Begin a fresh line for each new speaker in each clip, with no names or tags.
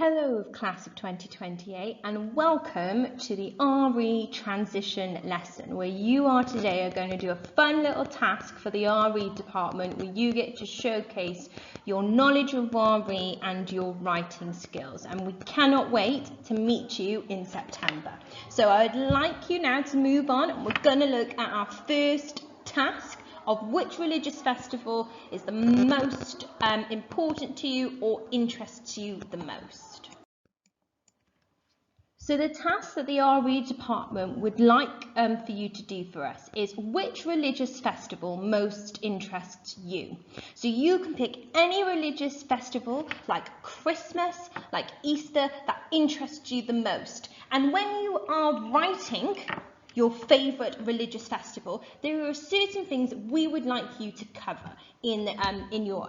Hello class of 2028 and welcome to the RE transition lesson where you today are going to do a fun little task for the RE department where you get to showcase your knowledge of RE and your writing skills, and we cannot wait to meet you in September. So I'd like you now to move on and we're going to look at our first task of which religious festival is the most important to you or interests you the most. So the task that the RE department would like for you to do for us is which religious festival most interests you. So you can pick any religious festival like Christmas, like Easter, that interests you the most. And when you are writing your favourite religious festival, there are certain things that we would like you to cover in your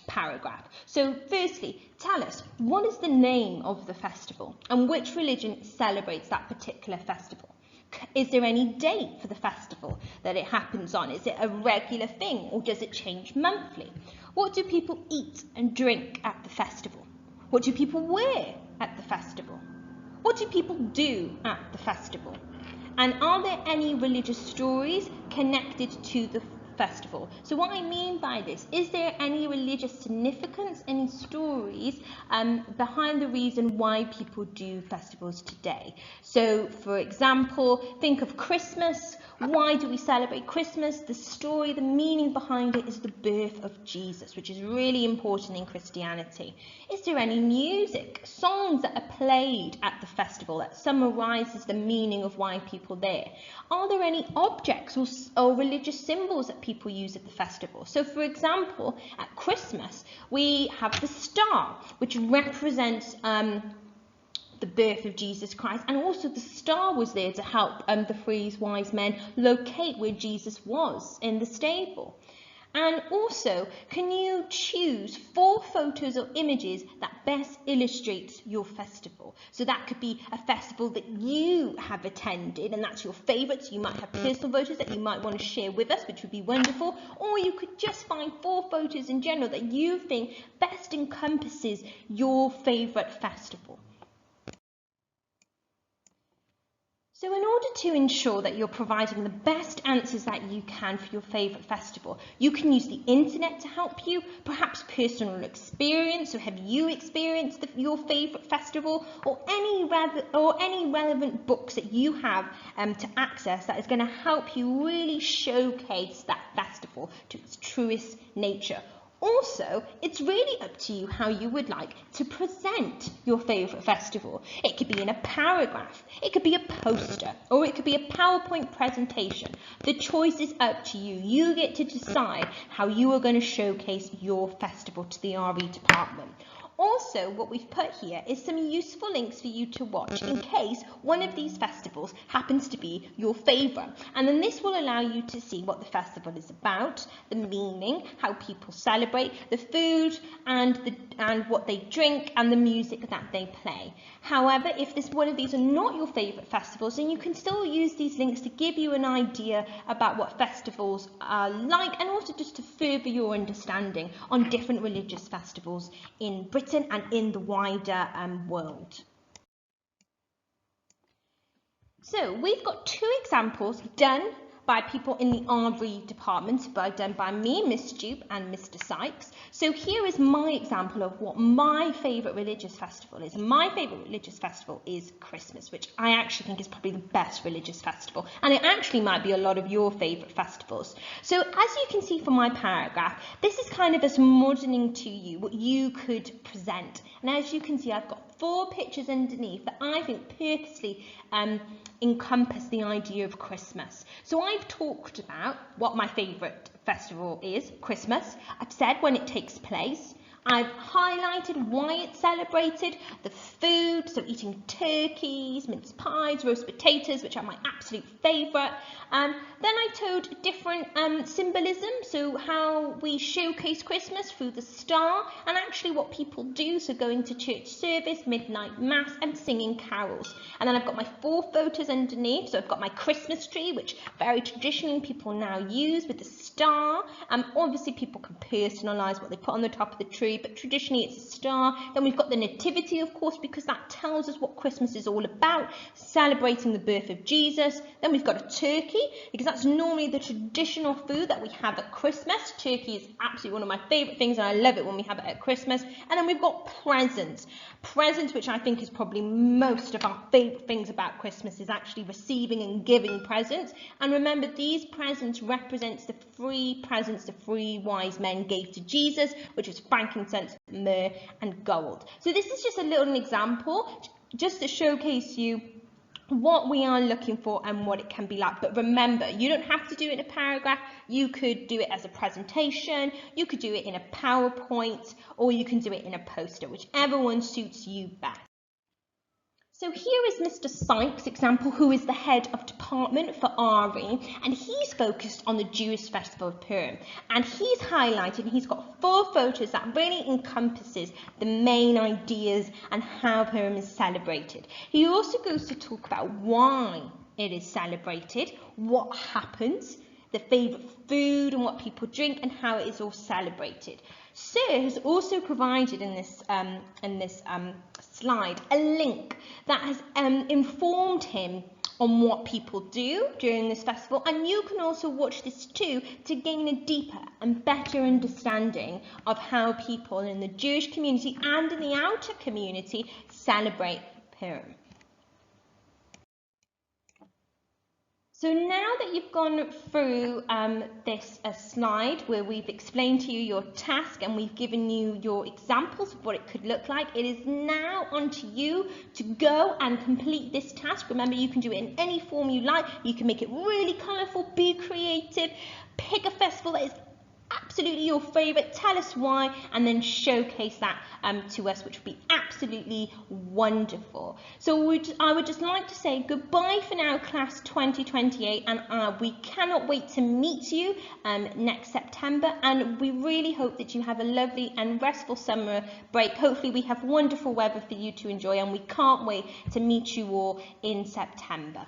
paragraph. So firstly, tell us, what is the name of the festival and which religion celebrates that particular festival? Is there any date for the festival that it happens on? Is it a regular thing or does it change monthly? What do people eat and drink at the festival? What do people wear at the festival? What do people do at the festival? And are there any religious stories connected to the festival? So what I mean by this, is there any religious significance, any stories behind the reason why people do festivals today? So for example, think of Christmas. Why do we celebrate Christmas? The story, the meaning behind it is the birth of Jesus, which is really important in Christianity. Is there any music, songs that are played at the festival that summarises the meaning of why people are there? Are there any objects or religious symbols that people use at the festival? So for example, at Christmas, we have the star, which represents the birth of Jesus Christ, and also the star was there to help the three wise men locate where Jesus was in the stable. And also, can you choose 4 photos or images that best illustrates your festival? So that could be a festival that you have attended and that's your favourite, so you might have personal photos that you might want to share with us, which would be wonderful, or you could just find 4 photos in general that you think best encompasses your favourite festival. So in order to ensure that you're providing the best answers that you can for your favourite festival, you can use the internet to help you, perhaps personal experience, or have you experienced your favourite festival, or any relevant books that you have to access that is going to help you really showcase that festival to its truest nature. Also, it's really up to you how you would like to present your favourite festival. It could be in a paragraph, it could be a poster, or it could be a PowerPoint presentation. The choice is up to you. You get to decide how you are going to showcase your festival to the RE department. Also, what we've put here is some useful links for you to watch in case one of these festivals happens to be your favourite. And then this will allow you to see what the festival is about, the meaning, how people celebrate, the food and what they drink and the music that they play. However, if one of these are not your favourite festivals, then you can still use these links to give you an idea about what festivals are like and also just to further your understanding on different religious festivals in Britain and in the wider world. So we've got 2 examples done by people in the RE department, done by me, Miss Jupe, and Mr. Sykes. So here is my example of what my favourite religious festival is. My favourite religious festival is Christmas, which I actually think is probably the best religious festival, and it actually might be a lot of your favourite festivals. So as you can see from my paragraph, this is kind of us modelling to you what you could present. And as you can see, I've got 4 pictures underneath that I think purposely encompass the idea of Christmas. So I've talked about what my favourite festival is, Christmas. I've said when it takes place. I've highlighted why it's celebrated, the food, so eating turkeys, mince pies, roast potatoes, which are my absolute favourite. Then I told different symbolism, so how we showcase Christmas through the star and actually what people do, so going to church service, midnight mass and singing carols. And then I've got my 4 photos underneath, so I've got my Christmas tree, which very traditionally people now use with the star. Obviously people can personalise what they put on the top of the tree but traditionally it's a star. Then we've got the nativity, of course, because that tells us what Christmas is all about, celebrating the birth of Jesus. Then we've got a turkey, because that's normally the traditional food that we have at Christmas. Turkey is absolutely one of my favourite things, and I love it when we have it at Christmas. And then we've got presents. Presents, which I think is probably most of our favourite things about Christmas, is actually receiving and giving presents. And remember, these presents represents the 3 presents the 3 wise men gave to Jesus, which was frankincense, myrrh and gold. So this is just a little example just to showcase you what we are looking for and what it can be like. But remember, you don't have to do it in a paragraph. You could do it as a presentation, you could do it in a PowerPoint, or you can do it in a poster, whichever one suits you best. So here is Mr. Sykes, example, who is the head of department for RE, and he's focused on the Jewish festival of Purim. And he's highlighted, he's got 4 photos that really encompasses the main ideas and how Purim is celebrated. He also goes to talk about why it is celebrated, what happens, the favourite food and what people drink, and how it is all celebrated. Sir has also provided in this slide a link that has informed him on what people do during this festival, and you can also watch this too to gain a deeper and better understanding of how people in the Jewish community and in the outer community celebrate Purim. So now that you've gone through this slide where we've explained to you your task and we've given you your examples of what it could look like, it is now on to you to go and complete this task. Remember, you can do it in any form you like. You can make it really colourful, be creative, pick a festival that is absolutely your favourite, tell us why, and then showcase that to us, which would be absolutely wonderful. So I would just like to say goodbye for now, class 2028, and we cannot wait to meet you next September, and we really hope that you have a lovely and restful summer break. Hopefully we have wonderful weather for you to enjoy, and we can't wait to meet you all in September.